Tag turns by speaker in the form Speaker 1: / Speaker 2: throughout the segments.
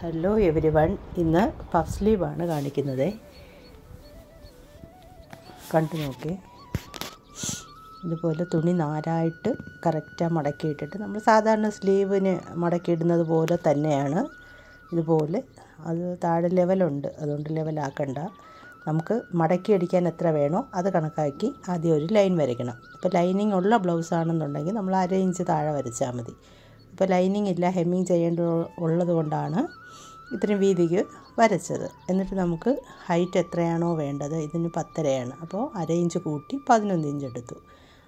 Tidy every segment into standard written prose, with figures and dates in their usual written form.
Speaker 1: Hello every one. ഇന്ന് puff സ്ലീവാണ് കാണിക്കുന്നത്. കണ്ടു നോക്കി. ഇതുപോലെ തുണി നാലായിട്ട് കറക്റ്റാണ് മടക്കിയിട്ടിട്ട് നമ്മൾ സാധാരണ സ്ലീവിന് മടക്കിയിടുന്നത് പോലെ തന്നെയാണ്. ഇതുപോലെ അത് താഴെ ലെവലുണ്ട്, അതുകൊണ്ട് ലെവലാക്കണ്ട. നമുക്ക് മടക്കി അടിക്കാൻ എത്ര വേണോ അത് കണക്കാക്കി ആദ്യം ഒരു ലൈൻ വരയ്ക്കണം. ഇപ്പോൾ ലൈനിങ് ഉള്ള ബ്ലൗസാണെന്നുണ്ടെങ്കിൽ നമ്മൾ 1/2 ഇഞ്ച് താഴെ വരച്ചാൽ മതി. ഇപ്പോൾ ലൈനിങ് ഇല്ല, ഹെമ്മിങ് ഉള്ളത് കൊണ്ടാണ് ഇത്രയും വീതിക്ക് വരച്ചത്. എന്നിട്ട് നമുക്ക് ഹൈറ്റ് എത്രയാണോ വേണ്ടത്, ഇതിന് 10.5 അപ്പോൾ 1/2 ഇഞ്ച് കൂട്ടി 11 ഇഞ്ച് എടുത്തു.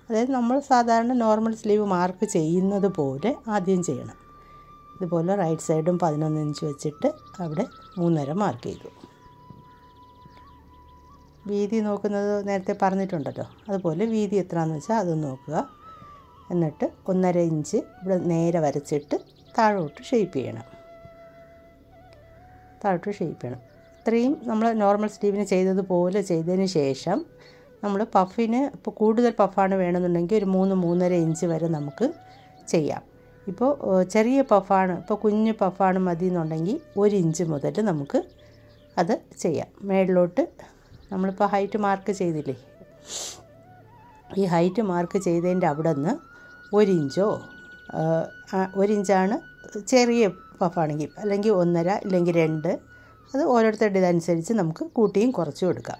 Speaker 1: അതായത് നമ്മൾ സാധാരണ നോർമൽ സ്ലീവ് മാർക്ക് ചെയ്യുന്നത് പോലെ ആദ്യം ചെയ്യണം. ഇതുപോലെ റൈറ്റ് സൈഡും 11 ഇഞ്ച് വെച്ചിട്ട് അവിടെ 3.5 മാർക്ക് ചെയ്തു. വീതി നോക്കുന്നത് നേരത്തെ പറഞ്ഞിട്ടുണ്ടല്ലോ, അതുപോലെ വീതി എത്രയാണെന്ന് വെച്ചാൽ അത് നോക്കുക. എന്നിട്ട് 1.5 ഇഞ്ച് ഇവിടെ നേരെ വരച്ചിട്ട് താഴോട്ട് ഷേപ്പ് ചെയ്യണം. ഇത്രയും നമ്മൾ നോർമൽ സ്ലീവിന് ചെയ്തതുപോലെ ചെയ്തതിന് ശേഷം നമ്മൾ പഫിന് ഇപ്പോൾ കൂടുതൽ പഫാണ് വേണമെന്നുണ്ടെങ്കിൽ ഒരു 3-3.5 ഇഞ്ച് വരെ നമുക്ക് ചെയ്യാം. ഇപ്പോൾ ചെറിയ പഫാണ്, ഇപ്പോൾ കുഞ്ഞ് പഫാണ് മതി എന്നുണ്ടെങ്കിൽ 1 ഇഞ്ച് മുതൽ നമുക്ക് അത് ചെയ്യാം. മേളിലോട്ട് നമ്മളിപ്പോൾ ഹൈറ്റ് മാർക്ക് ചെയ്തില്ലേ, ഈ ഹൈറ്റ് മാർക്ക് ചെയ്തതിൻ്റെ അവിടെ നിന്ന് 1 ഇഞ്ചോ 1 ഇഞ്ചാണ് ചെറിയ പഫാണെങ്കിൽ, അല്ലെങ്കിൽ 1.5 ഇല്ലെങ്കിൽ 2, അത് ഓരോരുത്തരുടെ ഇതനുസരിച്ച് നമുക്ക് കൂട്ടിയും കുറച്ചും എടുക്കാം.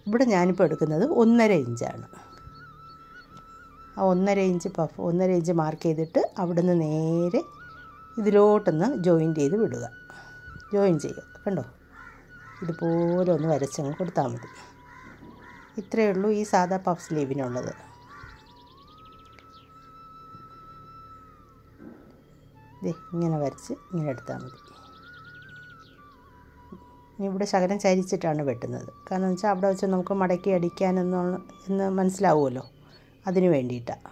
Speaker 1: ഇവിടെ ഞാനിപ്പോൾ എടുക്കുന്നത് 1.5 ഇഞ്ചാണ്. ആ 1.5 ഇഞ്ച് പഫ് 1.5 ഇഞ്ച് മാർക്ക് ചെയ്തിട്ട് അവിടെ നിന്ന് നേരെ ഇതിലോട്ടൊന്ന് ജോയിൻ ചെയ്ത് വിടുക. ജോയിൻ ചെയ്യുക. കണ്ടോ, ഇതുപോലെ ഒന്ന് വരച്ചങ്ങ് കൊടുത്താൽ മതി. ഇത്രയേ ഉള്ളൂ ഈ സാധാ പഫ് സ്ലീവിനുള്ളത്. ഇങ്ങനെ വരച്ച് ഇങ്ങനെ എടുത്താൽ മതി. ഇനി ഇവിടെ ശകലം ചരിച്ചിട്ടാണ് വെട്ടുന്നത്. കാരണം എന്ന് വെച്ചാൽ അവിടെ വെച്ച് നമുക്ക് മടക്കി അടിക്കാനെന്ന് മനസ്സിലാവുമല്ലോ, അതിന് വേണ്ടിയിട്ടാണ്.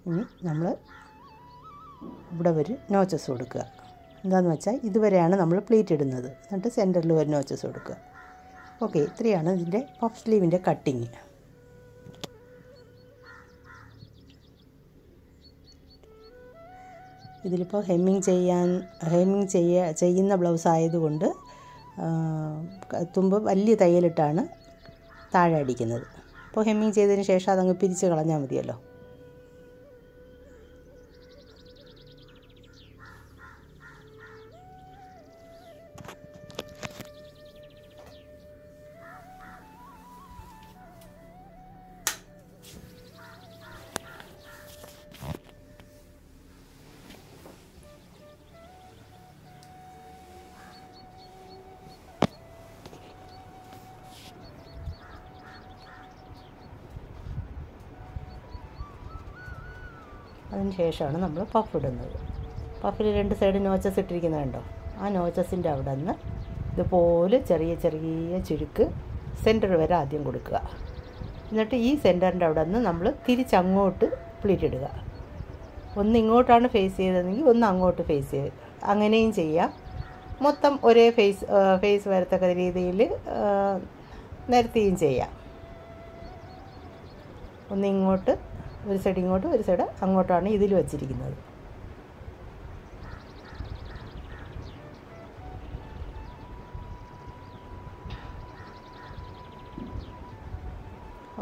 Speaker 1: ഇനി നമ്മൾ ഇവിടെ ഒരു നോച്ചസ് കൊടുക്കുക. എന്താണെന്ന് വെച്ചാൽ ഇതുവരെയാണ് നമ്മൾ പ്ലീറ്റ് ഇടുന്നത്. എന്നിട്ട് സെൻറ്ററിൽ ഒരു നോച്ചസ് കൊടുക്കുക. ഓക്കെ, ഇത്രയാണ് ഇതിൻ്റെ പഫ് സ്ലീവിൻ്റെ കട്ടിങ്. ഇതിലിപ്പോൾ ഹെമ്മിങ് ചെയ്യുന്ന ബ്ലൗസ് ആയതുകൊണ്ട് തുമ്പ് വലിയ തയ്യലിട്ടാണ് താഴെ അടിക്കുന്നത്. അപ്പോൾ ഹെമ്മിങ് ചെയ്തതിന് ശേഷം അതങ്ങ് പിരിച്ച് കളഞ്ഞാൽ മതിയല്ലോ. അതിന് ശേഷമാണ് നമ്മൾ പഫ് ഇടുന്നത്. പഫിൽ 2 സൈഡ് നോച്ചസ് ഇട്ടിരിക്കുന്നത് കണ്ടോ, ആ നോച്ചസിൻ്റെ അവിടെ നിന്ന് ഇതുപോലെ ചെറിയ ചെറിയ ചുരുക്ക് സെൻറ്റർ വരെ ആദ്യം കൊടുക്കുക. എന്നിട്ട് ഈ സെൻറ്ററിൻ്റെ അവിടെ നിന്ന് നമ്മൾ തിരിച്ചങ്ങോട്ട് പ്ലീറ്റ് ഇടുക. ഒന്ന് ഇങ്ങോട്ടാണ് ഫേസ് ചെയ്തതെങ്കിൽ ഒന്ന് അങ്ങോട്ട് ഫേസ് ചെയ്ത് അങ്ങനെയും ചെയ്യാം. മൊത്തം ഒരേ ഫേസ് വരത്തക്ക രീതിയിൽ നിരത്തിയും ചെയ്യാം. ഒന്ന് ഇങ്ങോട്ട് ഒരു സൈഡ് ഇങ്ങോട്ട് ഒരു സൈഡ് അങ്ങോട്ടാണ് ഇതിൽ വച്ചിരിക്കുന്നത്.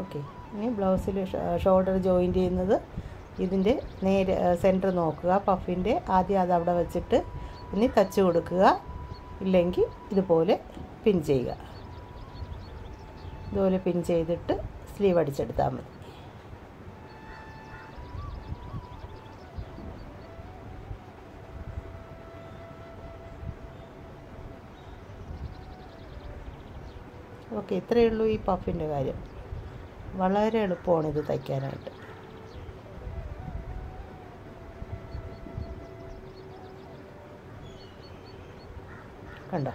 Speaker 1: ഓക്കെ, ഇനി ബ്ലൗസിൽ ഷോൾഡർ ജോയിൻ ചെയ്യുന്നത് ഇതിൻ്റെ നേരെ സെൻറ്റർ നോക്കുക. പഫിൻ്റെ ആദ്യം അത് അവിടെ വെച്ചിട്ട് ഇനി തച്ച് കൊടുക്കുക. ഇല്ലെങ്കിൽ ഇതുപോലെ പിൻ ചെയ്യുക. ഇതുപോലെ പിൻ ചെയ്തിട്ട് സ്ലീവ് അടിച്ചെടുത്താൽ മതി. ഓക്കെ, ഇത്രയേ ഉള്ളൂ ഈ പഫിൻ്റെ കാര്യം. വളരെ എളുപ്പമാണ് ഇത് തയ്ക്കാനായിട്ട്. കണ്ടോ,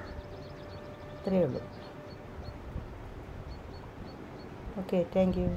Speaker 1: ഇത്രയേ ഉള്ളൂ. Okay, thank you.